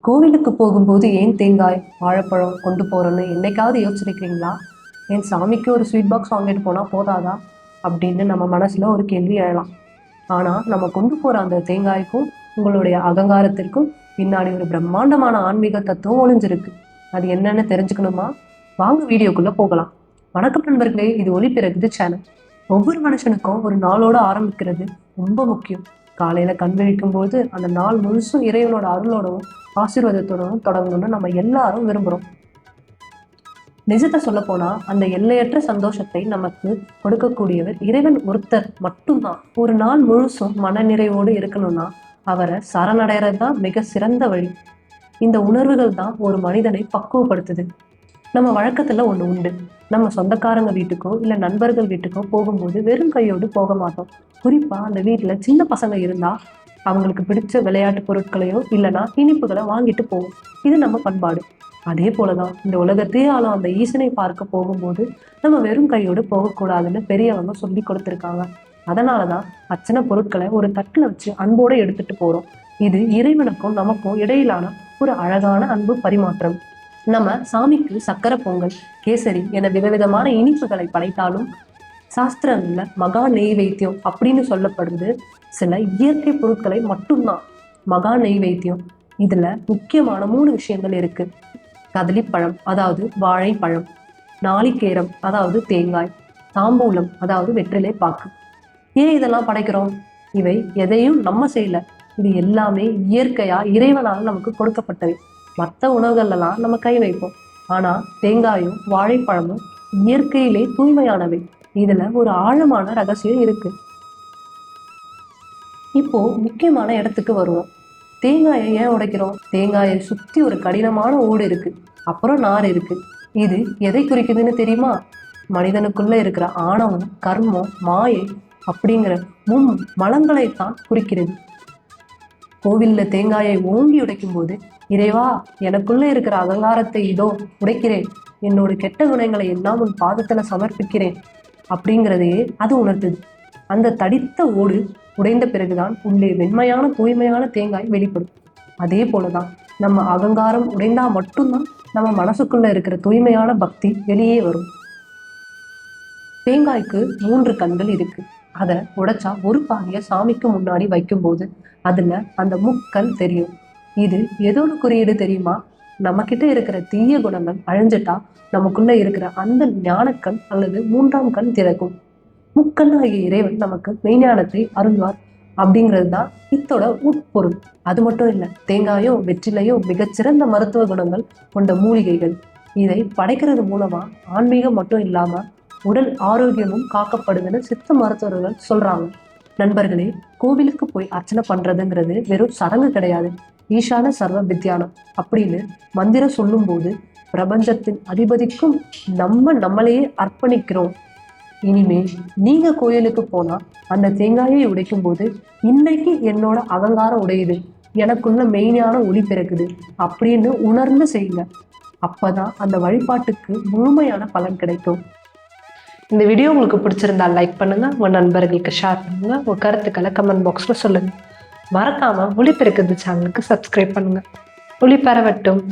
கோவிலுக்கு போகும்போது ஏன் தேங்காய் வாழைப்பழம் கொண்டு போகிறோன்னு என்னைக்காவது யோசிச்சிருக்கீங்களா? ஏன் சாமிக்கு ஒரு ஸ்வீட் பாக்ஸ் வாங்கிட்டு போனால் போதாதா அப்படின்னு நம்ம மனசில் ஒரு கேள்வி எழலாம். ஆனால் நம்ம கொண்டு போகிற அந்த தேங்காய்க்கும் உங்களுடைய அகங்காரத்திற்கும் பின்னாடி ஒரு பிரம்மாண்டமான ஆன்மீக தத்துவம் ஒளிஞ்சிருக்கு. அது என்னன்னு தெரிஞ்சுக்கணுமா? வாங்க வீடியோக்குள்ளே போகலாம். வணக்கம் நண்பர்களே, இது ஒளிபிறகுது சேனல். ஒவ்வொரு மனுஷனுக்கும் ஒரு நாளோட ஆரம்பிக்கிறது ரொம்ப முக்கியம். காலையில் கண் விழிக்கும் போது அந்த நாள் முழுசும் இறைவனோட அருளோடவும் ஆசீர்வாதத்தோடவும் தொடங்கணும்னு நம்ம எல்லாரும் விரும்புகிறோம். நிஜத்தை சொல்ல போனா அந்த எல்லையற்ற சந்தோஷத்தை நமக்கு கொடுக்கக்கூடியவர் இறைவன் ஒருத்தர் மட்டும்தான். ஒரு நாள் முழுசும் மன நிறைவோடு இருக்கணும்னா அவரை சரணடைறது தான் மிக சிறந்த வழி. இந்த உணர்வுகள் தான் ஒரு மனிதனை பக்குவப்படுத்துது. நம்ம வழக்கத்துல ஒண்ணு உண்டு. நம்ம சொந்தக்காரங்க வீட்டுக்கோ இல்ல நண்பர்கள் வீட்டுக்கோ போகும்போது வெறும் கையோடு போக மாட்டோம். குறிப்பா அந்த வீட்டுல சின்ன பசங்க இருந்தா அவங்களுக்கு பிடிச்ச விளையாட்டு பொருட்களையோ இல்லைன்னா இனிப்புகளை வாங்கிட்டு போவோம். இது நம்ம பண்பாடு. அதே போலதான் இந்த உலகத்தையே ஆளும் அந்த ஈசனை பார்க்க போகும்போது நம்ம வெறும் கையோடு போகக்கூடாதுன்னு பெரியவங்க சொல்லி கொடுத்துருக்காங்க. அதனாலதான் அச்சனை பொருட்களை ஒரு தட்டுல வச்சு அன்போடு எடுத்துட்டு போறோம். இது இறைவனுக்கும் நமக்கும் இடையிலான ஒரு அழகான அன்பு பரிமாற்றம். நம்ம சாமிக்கு சக்கரை பொங்கல், கேசரி என விதவிதமான இனிப்புகளை படைத்தாலும் சாஸ்திரங்கள்ல மகா நெய்வேத்தியம் அப்படின்னு சொல்லப்படுது சில இயற்கை பொருட்களை மட்டும்தான். மகா நெய்வேத்தியம் இதுல முக்கியமான 3 விஷயங்கள் இருக்கு. கதலிப்பழம் அதாவது வாழைப்பழம், நாளிகேரம் அதாவது தேங்காய், தாம்பூலம் அதாவது வெற்றிலை பாக்கு. ஏன் இதெல்லாம் படைக்கிறோம்? இவை எதையும் நம்ம செய்யல. இது எல்லாமே இயற்கையா இறைவனால் நமக்கு கொடுக்கப்பட்டவை. மற்ற உணவுகள்லாம் நம்ம கை வைப்போம். ஆனா தேங்காயும் வாழைப்பழமும் இயற்கையிலே தூய்மையானவை. இதுல ஒரு ஆழமான ரகசியம் இருக்கு. இப்போ முக்கியமான இடத்துக்கு வருவோம். தேங்காயை ஏன் உடைக்கிறோம்? தேங்காயை சுத்தி ஒரு கடினமான ஓடு இருக்கு, அப்புறம் நார் இருக்கு. இது எதை குறிக்குதுன்னு தெரியுமா? மனிதனுக்குள்ள இருக்கிற ஆணவம், கர்மம், மாயை அப்படிங்கிற மலங்களைத்தான் குறிக்கிறது. கோவில்ல தேங்காயை ஓங்கி உடைக்கும் போது இறைவா, எனக்குள்ள இருக்கிற அகங்காரத்தை இதோ உடைக்கிறேன், என்னோட கெட்ட குணங்களை எல்லாம் உன் பாதத்துல சமர்ப்பிக்கிறேன் அப்படிங்கிறதையே அது உணர்த்துது. அந்த தடித்த ஓடு உடைந்த பிறகுதான் உள்ளே வெண்மையான தூய்மையான தேங்காய் வெளிப்படும். அதே போலதான் நம்ம அகங்காரம் உடைந்தா மட்டும்தான் நம்ம மனசுக்குள்ள இருக்கிற தூய்மையான பக்தி வெளியே வரும். தேங்காய்க்கு 3 கண்கள் இருக்கு. அதை உடைச்சா ஒரு பாதிய சாமிக்கு முன்னாடி வைக்கும் போது அதுல அந்த முக்கண் தெரியும். இது எதோட குறியீடு தெரியுமா? நம்ம கிட்ட இருக்கிற தீய குணங்கள் அழிஞ்சிட்டா நமக்குள்ள இருக்கிற அந்த ஞானக்கண் அல்லது 3ஆம் கண் திறக்கும். முக்கண்ணாகிய இறைவன் நமக்கு மெய்ஞானத்தை அருள்வார் அப்படிங்கிறது தான் இத்தோட உட்பொருள். அது மட்டும் இல்லை, தேங்காயும் வெற்றிலையும் மிகச்சிறந்த மருத்துவ குணங்கள் கொண்ட மூலிகைகள். இதை படைக்கிறது மூலமா ஆன்மீகம் மட்டும் இல்லாம உடல் ஆரோக்கியமும் காக்கப்படுதுன்னு சித்த மருத்துவர்கள் சொல்றாங்க. நண்பர்களே, கோவிலுக்கு போய் அர்ச்சனை பண்றதுங்கிறது வெறும் சடங்கு கிடையாது. ஈசான சர்வ வித்யானம் அப்படின்னு மந்திரம் சொல்லும் போது பிரபஞ்சத்தின் அதிபதிக்கும் நம்மளையே அர்ப்பணிக்கிறோம். இனிமே நீங்க கோயிலுக்கு போனா அந்த தேங்காயை உடைக்கும் போது இன்னைக்கு என்னோட அகங்காரம் உடையுது, எனக்குள்ள மெய்ஞான ஒளி பிறக்குது அப்படின்னு உணர்ந்து செய்யுங்க. அப்பதான் அந்த வழிபாட்டுக்கு முழுமையான பலன் கிடைக்கும். இந்த வீடியோ உங்களுக்கு பிடிச்சிருந்தா லைக் பண்ணுங்க, உங்க நண்பர்களுக்கு ஷேர் பண்ணுங்க, உங்க கருத்துக்களை கமெண்ட் பாக்ஸ்ல சொல்லுங்க. மறக்காம ஒளி பிறக்குது சேனலுக்கு சப்ஸ்கிரைப் பண்ணுங்க. ஒளி பரவட்டும்.